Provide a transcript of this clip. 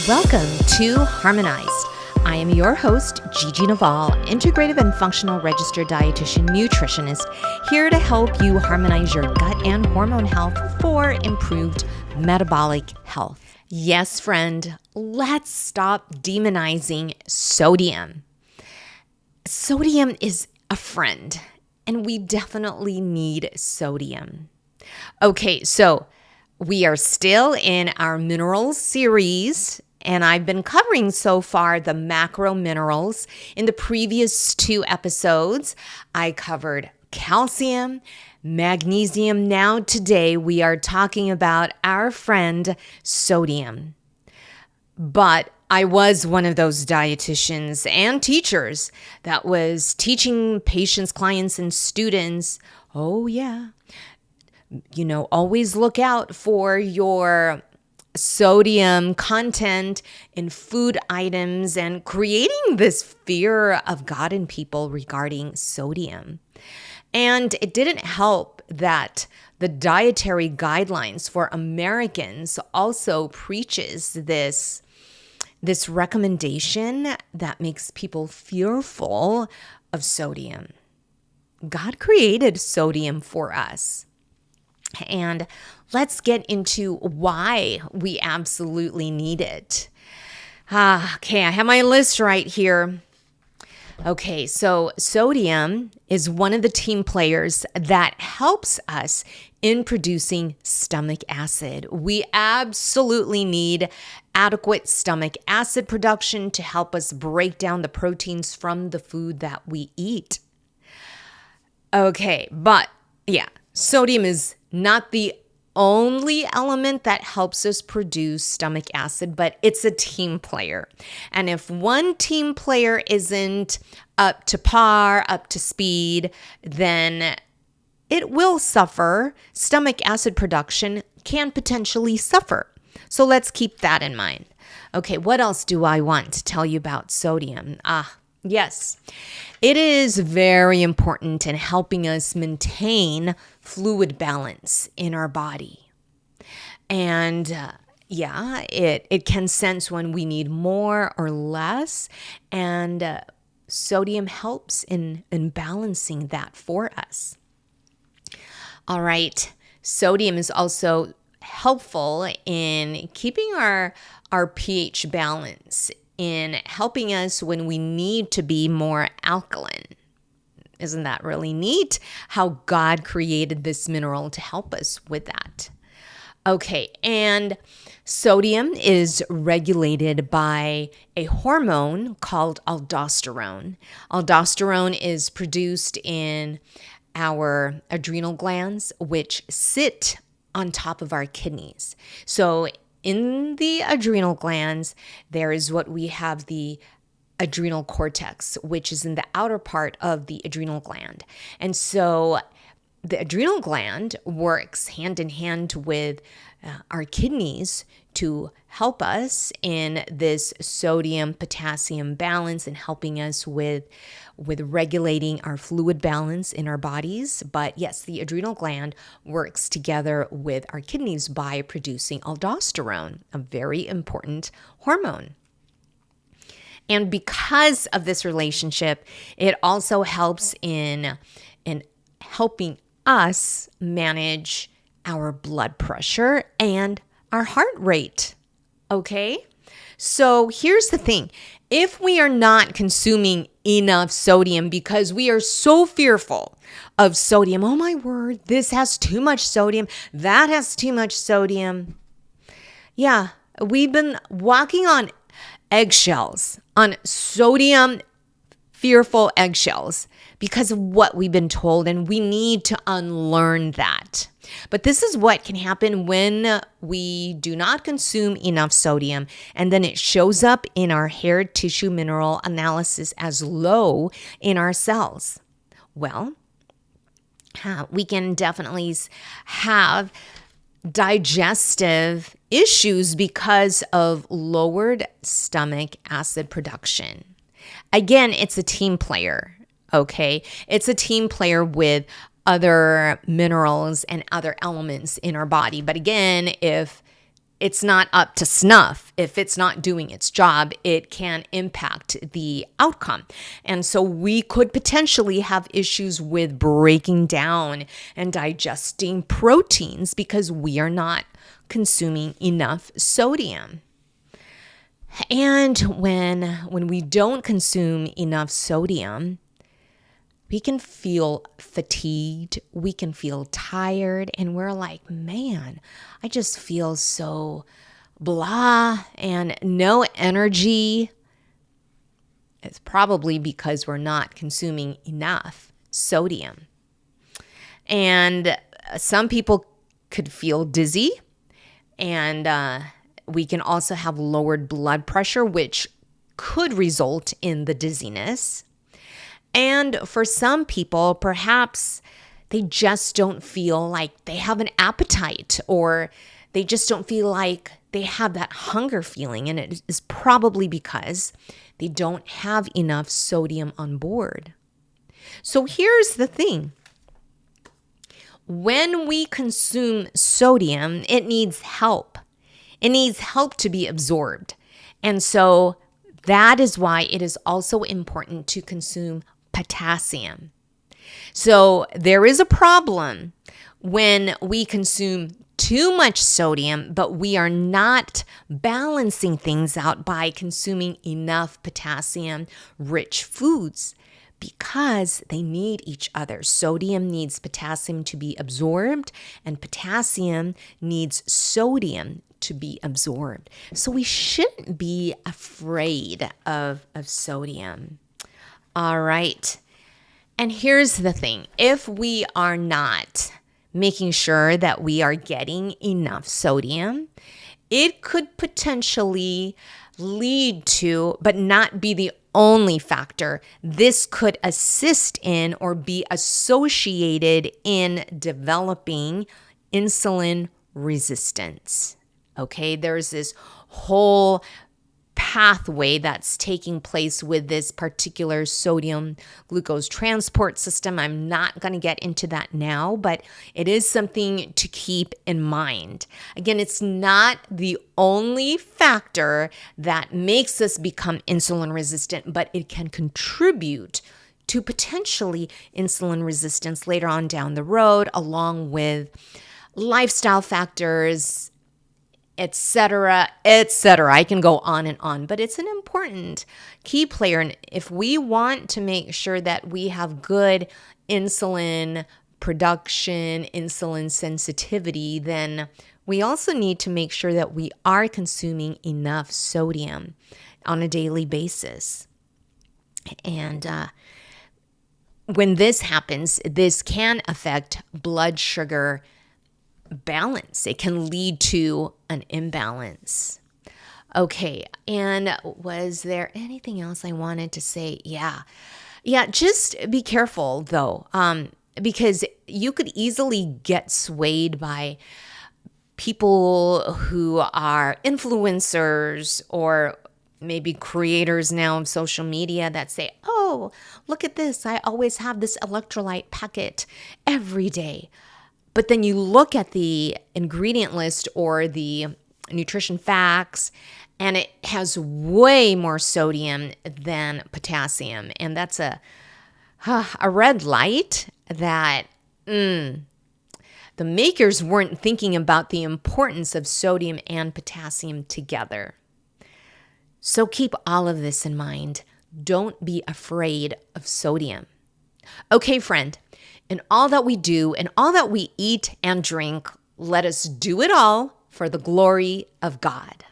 Welcome to Harmonized. I am your host, Gigi Naval, integrative and functional registered dietitian nutritionist, here to help you harmonize your gut and hormone health for improved metabolic health. Yes, friend, let's stop demonizing sodium. Sodium is a friend, and we definitely need sodium. Okay, so we are still in our minerals series, and I've been covering so far the macro minerals. In the previous 2 episodes, I covered calcium, magnesium. Now today we are talking about our friend sodium. But I was one of those dietitians and teachers that was teaching patients, clients, and students, always look out for your sodium content in food items and creating this fear of God in people regarding sodium. And it didn't help that the dietary guidelines for Americans also preaches this recommendation that makes people fearful of sodium. God created sodium for us. And let's get into why we absolutely need it. Okay, I have my list right here. Okay, so sodium is one of the team players that helps us in producing stomach acid. We absolutely need adequate stomach acid production to help us break down the proteins from the food that we eat. Okay, but sodium is not the only element that helps us produce stomach acid, but it's a team player. And if one team player isn't up to par, up to speed, then it will suffer. Stomach acid production can potentially suffer. So let's keep that in mind. Okay, what else do I want to tell you about sodium? Yes, it is very important in helping us maintain fluid balance in our body. And it can sense when we need more or less. And sodium helps in balancing that for us. All right, sodium is also helpful in keeping our pH balance, in helping us when we need to be more alkaline. Isn't that really neat how God created this mineral to help us with that? Okay, and sodium is regulated by a hormone called aldosterone. Aldosterone is produced in our adrenal glands, which sit on top of our kidneys. So in the adrenal glands, there is what we have the adrenal cortex, which is in the outer part of the adrenal gland. And so the adrenal gland works hand in hand with our kidneys to help us in this sodium-potassium balance and helping us with regulating our fluid balance in our bodies. But yes, the adrenal gland works together with our kidneys by producing aldosterone, a very important hormone. And because of this relationship, it also helps in helping us manage our blood pressure and our heart rate. Okay? So here's the thing. If we are not consuming enough sodium because we are so fearful of sodium, oh my word, this has too much sodium, that has too much sodium. Yeah, we've been walking on eggshells, on sodium fearful eggshells because of what we've been told, and we need to unlearn that. But this is what can happen when we do not consume enough sodium, and then it shows up in our hair tissue mineral analysis as low in our cells. Well, we can definitely have digestive issues because of lowered stomach acid production. Again, it's a team player, okay? It's a team player with other minerals and other elements in our body. But again, if it's not up to snuff, if it's not doing its job, it can impact the outcome. And so we could potentially have issues with breaking down and digesting proteins because we are not consuming enough sodium. And when we don't consume enough sodium, we can feel fatigued, we can feel tired, and we're like, man, I just feel so blah and no energy. It's probably because we're not consuming enough sodium. And some people could feel dizzy, and we can also have lowered blood pressure, which could result in the dizziness. And for some people, perhaps they just don't feel like they have an appetite, or they just don't feel like they have that hunger feeling. And it is probably because they don't have enough sodium on board. So here's the thing. When we consume sodium, it needs help. It needs help to be absorbed. And so that is why it is also important to consume potassium. So there is a problem when we consume too much sodium, but we are not balancing things out by consuming enough potassium-rich foods, because they need each other. Sodium needs potassium to be absorbed, and potassium needs sodium to be absorbed. So we shouldn't be afraid of sodium. All right. And here's the thing. If we are not making sure that we are getting enough sodium, it could potentially lead to, but not be the only factor. This could assist in or be associated in developing insulin resistance. Okay, there's this whole pathway that's taking place with this particular sodium glucose transport system. I'm not going to get into that now, but it is something to keep in mind. Again, it's not the only factor that makes us become insulin resistant, but it can contribute to potentially insulin resistance later on down the road, along with lifestyle factors, etc., etc. I can go on and on, but it's an important key player. And if we want to make sure that we have good insulin production, insulin sensitivity, then we also need to make sure that we are consuming enough sodium on a daily basis. And when this happens, this can affect blood sugar balance. It can lead to an imbalance. Okay, and was there anything else I wanted to say? Yeah, just be careful though, because you could easily get swayed by people who are influencers or maybe creators now of social media that say, oh, look at this, I always have this electrolyte packet every day. But then you look at the ingredient list or the nutrition facts, and it has way more sodium than potassium. And that's a red light that the makers weren't thinking about the importance of sodium and potassium together. So keep all of this in mind. Don't be afraid of sodium. Okay, friend. In all that we do and all that we eat and drink, let us do it all for the glory of God.